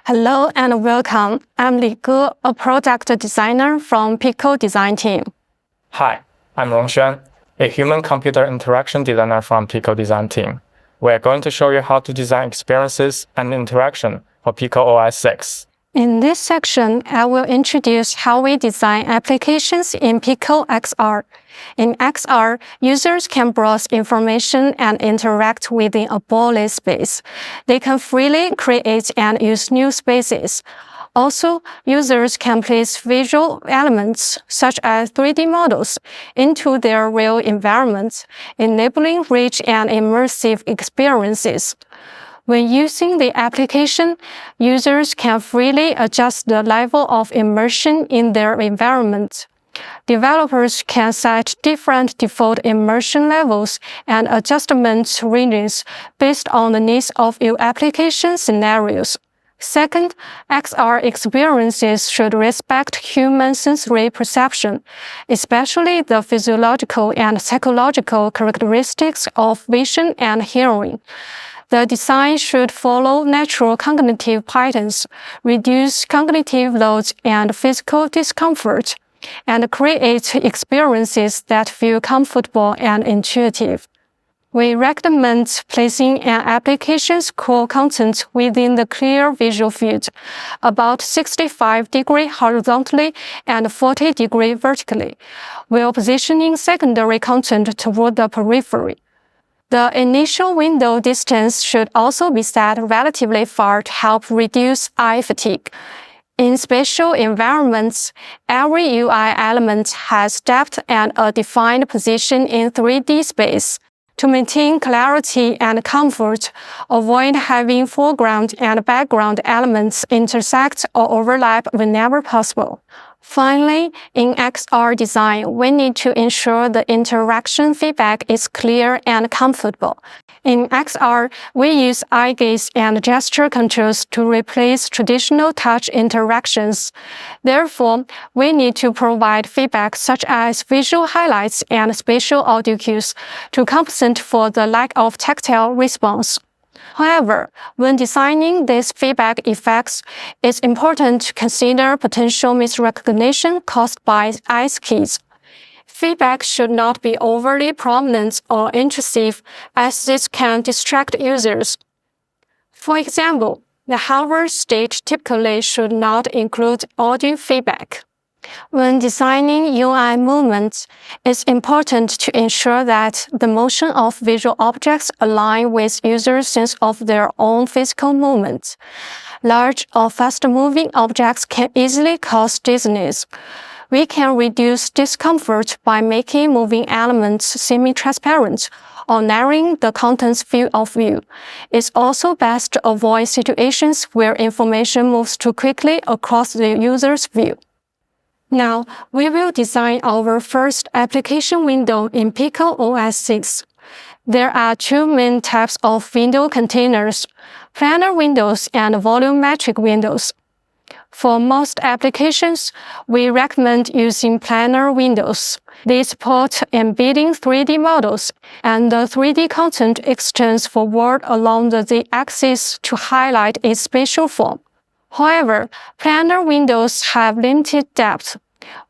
Hello and welcome. I'm Li Ge, a product designer from PICO Design team. Hi, I'm Rongxuan, a human-computer interaction designer from PICO Design team. We're going to show you how to design experiences and interaction for PICO OS 6. In this section, I will introduce how we design applications in PICO XR. In XR, users can browse information and interact within a borderless space. They can freely create and use new spaces. Also, users can place visual elements, such as 3D models, into their real environments, enabling rich and immersive experiences. When using the application, users can freely adjust the level of immersion in their environment. Developers can set different default immersion levels and adjustment ranges based on the needs of your application scenarios. Second, XR experiences should respect human sensory perception, especially the physiological and psychological characteristics of vision and hearing. The design should follow natural cognitive patterns, reduce cognitive loads and physical discomfort, and create experiences that feel comfortable and intuitive. We recommend placing an application's core content within the clear visual field, about 65 degrees horizontally and 40 degrees vertically, while positioning secondary content toward the periphery. The initial window distance should also be set relatively far to help reduce eye fatigue. In spatial environments, every UI element has depth and a defined position in 3D space. To maintain clarity and comfort, avoid having foreground and background elements intersect or overlap whenever possible. Finally, in XR design, we need to ensure the interaction feedback is clear and comfortable. In XR, we use eye gaze and gesture controls to replace traditional touch interactions. Therefore, we need to provide feedback such as visual highlights and spatial audio cues to compensate for the lack of tactile response. However, when designing these feedback effects, it's important to consider potential misrecognition caused by eye keys. Feedback should not be overly prominent or intrusive, as this can distract users. For example, the hover state typically should not include audio feedback. When designing UI movements, it's important to ensure that the motion of visual objects align with users' sense of their own physical movement. Large or fast-moving objects can easily cause dizziness. We can reduce discomfort by making moving elements semi-transparent or narrowing the content's field of view. It's also best to avoid situations where information moves too quickly across the user's view. Now, we will design our first application window in PICO OS 6. There are two main types of window containers: planar windows and volumetric windows. For most applications, we recommend using planar windows. They support embedding 3D models, and the 3D content extends forward along the Z-axis to highlight its spatial form. However, planar windows have limited depth.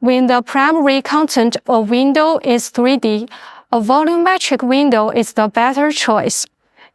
When the primary content of a window is 3D, a volumetric window is the better choice.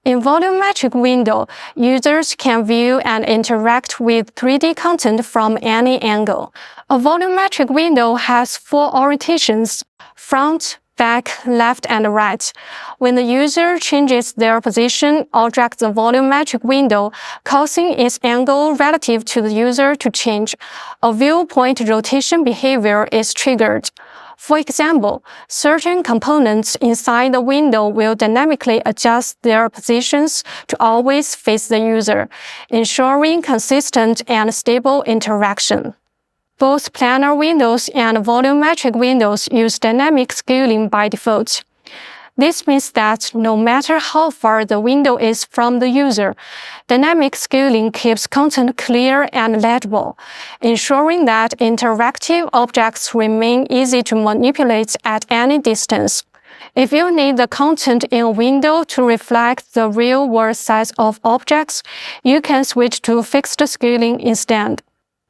In volumetric window, users can view and interact with 3D content from any angle. A volumetric window has four orientations: front, back, left, and right. When the user changes their position or drags the volumetric window, causing its angle relative to the user to change, a viewpoint rotation behavior is triggered. For example, certain components inside the window will dynamically adjust their positions to always face the user, ensuring consistent and stable interaction. Both planar windows and volumetric windows use dynamic scaling by default. This means that no matter how far the window is from the user, dynamic scaling keeps content clear and legible, ensuring that interactive objects remain easy to manipulate at any distance. If you need the content in a window to reflect the real-world size of objects, you can switch to fixed scaling instead.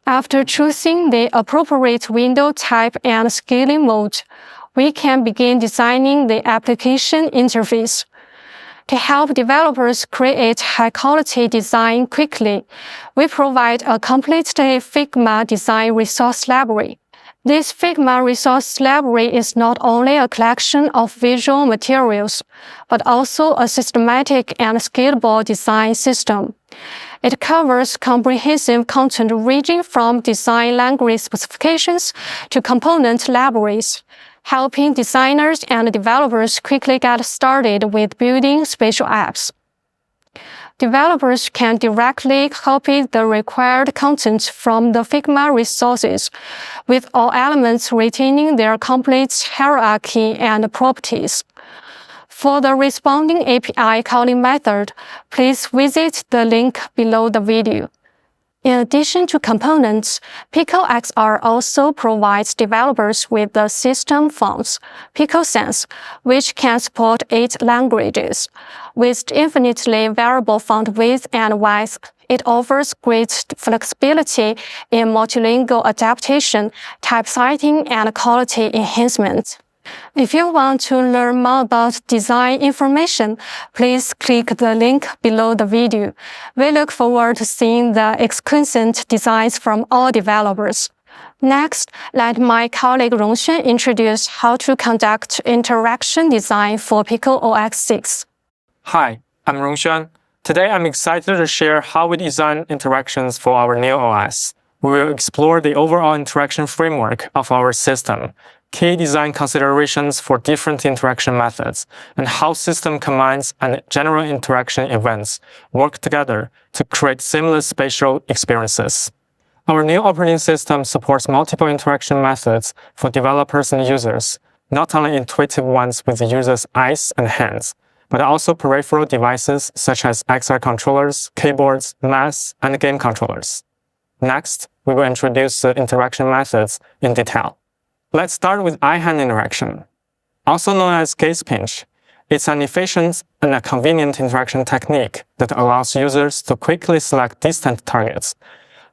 After choosing the appropriate window type and scaling mode, we can begin designing the application interface. To help developers create high-quality design quickly, we provide a complete Figma design resource library. This Figma resource library is not only a collection of visual materials, but also a systematic and scalable design system. It covers comprehensive content ranging from design language specifications to component libraries, helping designers and developers quickly get started with building spatial apps. Developers can directly copy the required content from the Figma resources, with all elements retaining their complete hierarchy and properties. For the responding API calling method, please visit the link below the video. In addition to components, PICO XR also provides developers with the system fonts, PICO Sans, which can support 8 languages. With infinitely variable font width and width, it offers great flexibility in multilingual adaptation, typesetting, and quality enhancement. If you want to learn more about design information, please click the link below the video. We look forward to seeing the exquisite designs from all developers. Next, let my colleague Rongxuan introduce how to conduct interaction design for PICO OS 6. Hi, I'm Rongxuan. Today I'm excited to share how we design interactions for our new OS. We will explore the overall interaction framework of our system, key design considerations for different interaction methods, and how system commands and general interaction events work together to create seamless spatial experiences. Our new operating system supports multiple interaction methods for developers and users, not only intuitive ones with the user's eyes and hands, but also peripheral devices such as XR controllers, keyboards, mouse, and game controllers. Next, we will introduce the interaction methods in detail. Let's start with eye-hand interaction. Also known as gaze pinch, it's an efficient and a convenient interaction technique that allows users to quickly select distant targets.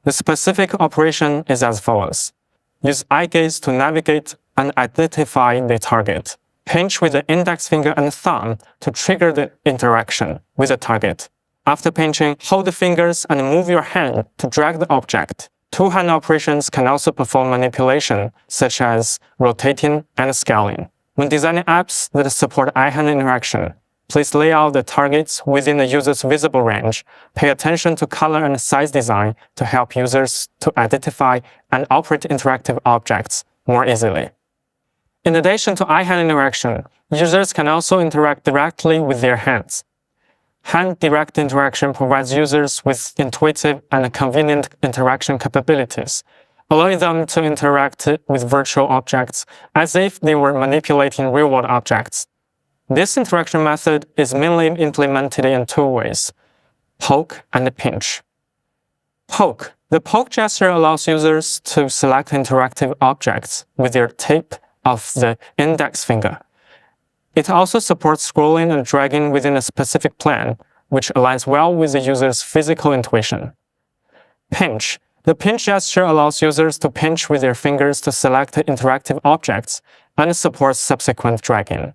The specific operation is as follows. Use eye gaze to navigate and identify the target. Pinch with the index finger and thumb to trigger the interaction with the target. After pinching, hold the fingers and move your hand to drag the object. Two-hand operations can also perform manipulation, such as rotating and scaling. When designing apps that support eye-hand interaction, please lay out the targets within the user's visible range. Pay attention to color and size design to help users to identify and operate interactive objects more easily. In addition to eye-hand interaction, users can also interact directly with their hands. Hand direct interaction provides users with intuitive and convenient interaction capabilities, allowing them to interact with virtual objects as if they were manipulating real-world objects. This interaction method is mainly implemented in 2 ways, poke and pinch. Poke. The poke gesture allows users to select interactive objects with their tip of the index finger. It also supports scrolling and dragging within a specific plane, which aligns well with the user's physical intuition. Pinch. The pinch gesture allows users to pinch with their fingers to select interactive objects and supports subsequent dragging.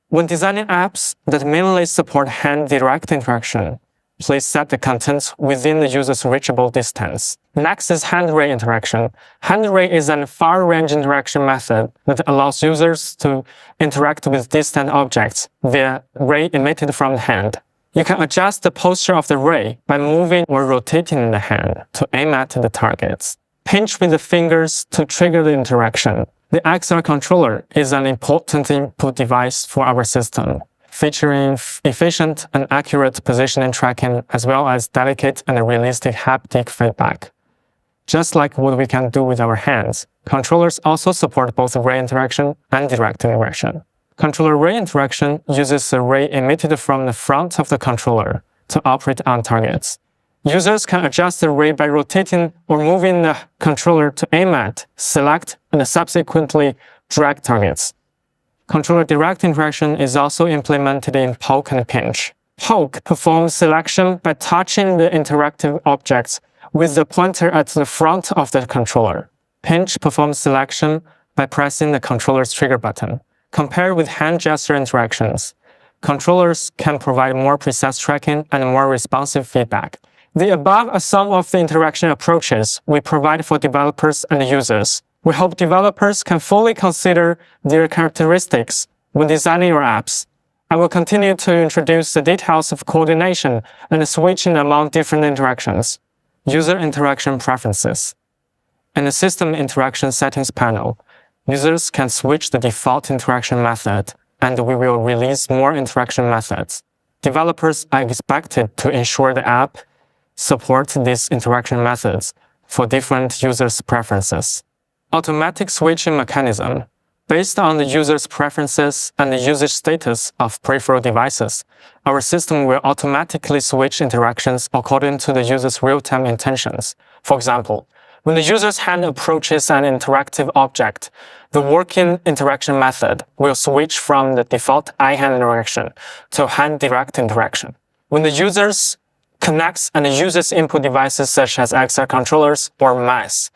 When designing apps that mainly support hand direct interaction, please set the contents within the user's reachable distance. Next is hand ray interaction. Hand ray is a far-range interaction method that allows users to interact with distant objects via ray emitted from the hand. You can adjust the posture of the ray by moving or rotating the hand to aim at the targets. Pinch with the fingers to trigger the interaction. The XR controller is an important input device for our system, featuring efficient and accurate positioning tracking as well as delicate and realistic haptic feedback. Just like what we can do with our hands, controllers also support both ray interaction and direct interaction. Controller ray interaction uses a ray emitted from the front of the controller to operate on targets. Users can adjust the ray by rotating or moving the controller to aim at, select, and subsequently drag targets. Controller direct interaction is also implemented in poke and pinch. Poke performs selection by touching the interactive objects with the pointer at the front of the controller. Pinch performs selection by pressing the controller's trigger button. Compared with hand gesture interactions, controllers can provide more precise tracking and more responsive feedback. The above are some of the interaction approaches we provide for developers and users. We hope developers can fully consider their characteristics when designing your apps. I will continue to introduce the details of coordination and switching among different interactions. User interaction preferences. In the System Interaction Settings panel, users can switch the default interaction method, and we will release more interaction methods. Developers are expected to ensure the app supports these interaction methods for different users' preferences. Automatic switching mechanism. Based on the user's preferences and the usage status of peripheral devices, our system will automatically switch interactions according to the user's real-time intentions. For example, when the user's hand approaches an interactive object, the working interaction method will switch from the default eye-hand interaction to hand-direct interaction. When the user connects and uses input devices such as XR controllers or mice,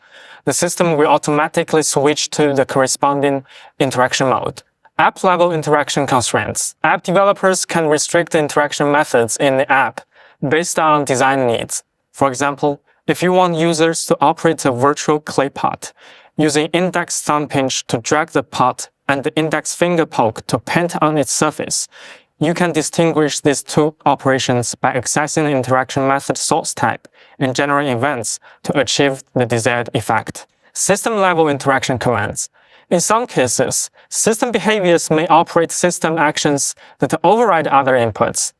the system will automatically switch to the corresponding interaction mode. App-level interaction constraints. App developers can restrict the interaction methods in the app based on design needs. For example, if you want users to operate a virtual clay pot, using index thumb pinch to drag the pot and the index finger poke to paint on its surface, you can distinguish these two operations by accessing the interaction method source type and general events to achieve the desired effect. System-level interaction commands. In some cases, system behaviors may operate system actions that override other inputs.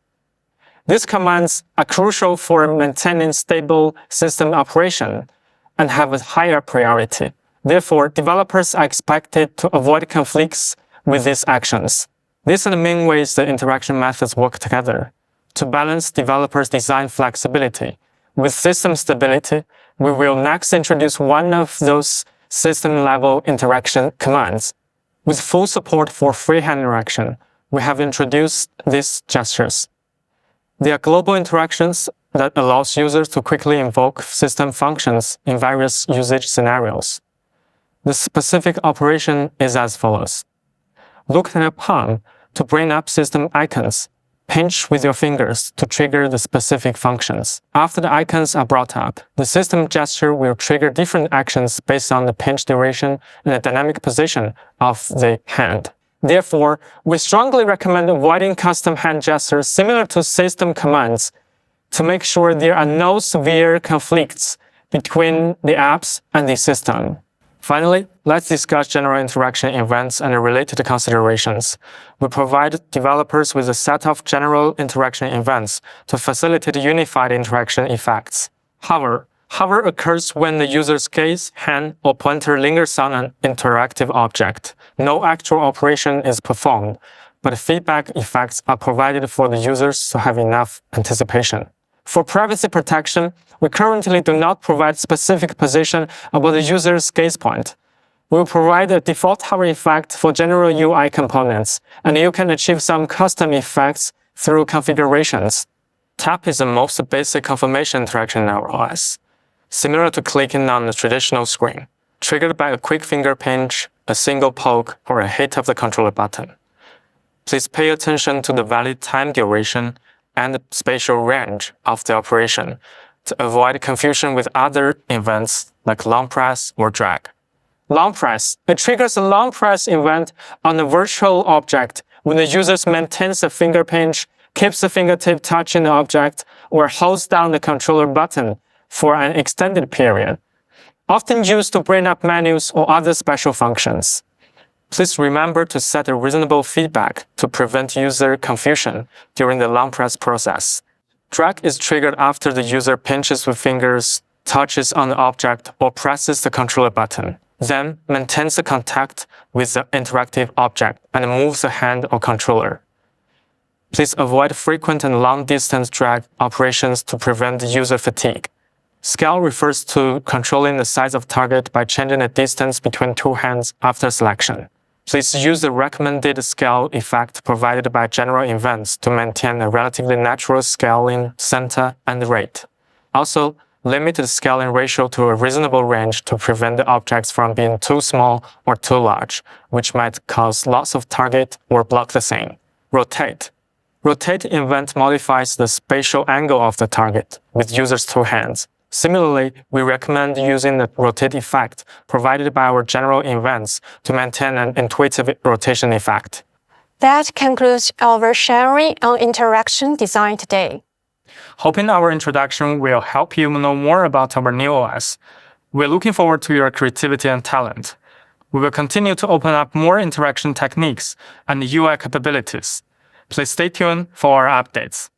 These commands are crucial for maintaining stable system operation and have a higher priority. Therefore, developers are expected to avoid conflicts with these actions. These are the main ways the interaction methods work together. To balance developers' design flexibility with system stability, we will next introduce one of those system-level interaction commands. With full support for freehand interaction, we have introduced these gestures. They are global interactions that allows users to quickly invoke system functions in various usage scenarios. The specific operation is as follows. Look at a palm to bring up system icons. Pinch with your fingers to trigger the specific functions. After the icons are brought up, the system gesture will trigger different actions based on the pinch duration and the dynamic position of the hand. Therefore, we strongly recommend avoiding custom hand gestures similar to system commands to make sure there are no severe conflicts between the apps and the system. Finally, let's discuss general interaction events and related considerations. We provide developers with a set of general interaction events to facilitate unified interaction effects. Hover occurs when the user's gaze, hand, or pointer lingers on an interactive object. No actual operation is performed, but feedback effects are provided for the users to have enough anticipation. For privacy protection, we currently do not provide specific position about the user's gaze point. We will provide a default hover effect for general UI components, and you can achieve some custom effects through configurations. Tap is the most basic confirmation interaction in our OS, similar to clicking on the traditional screen, triggered by a quick finger pinch, a single poke, or a hit of the controller button. Please pay attention to the valid time duration and the spatial range of the operation to avoid confusion with other events like LongPress or drag. LongPress. It triggers a LongPress event on a virtual object when the user maintains a finger pinch, keeps the fingertip touching the object, or holds down the controller button for an extended period, often used to bring up menus or other special functions. Please remember to set a reasonable feedback to prevent user confusion during the LongPress process. Drag is triggered after the user pinches with fingers, touches on the object, or presses the controller button, then maintains the contact with the interactive object and moves the hand or controller. Please avoid frequent and long-distance drag operations to prevent user fatigue. Scale refers to controlling the size of target by changing the distance between two hands after selection. Please use the recommended scale effect provided by general events to maintain a relatively natural scaling center and rate. Also, limit the scaling ratio to a reasonable range to prevent the objects from being too small or too large, which might cause loss of target or block the scene. Rotate. Rotate event modifies the spatial angle of the target with user's two hands. Similarly, we recommend using the rotate effect provided by our general events to maintain an intuitive rotation effect. That concludes our sharing on interaction design today. Hoping our introduction will help you know more about our new OS. We're looking forward to your creativity and talent. We will continue to open up more interaction techniques and UI capabilities. Please stay tuned for our updates.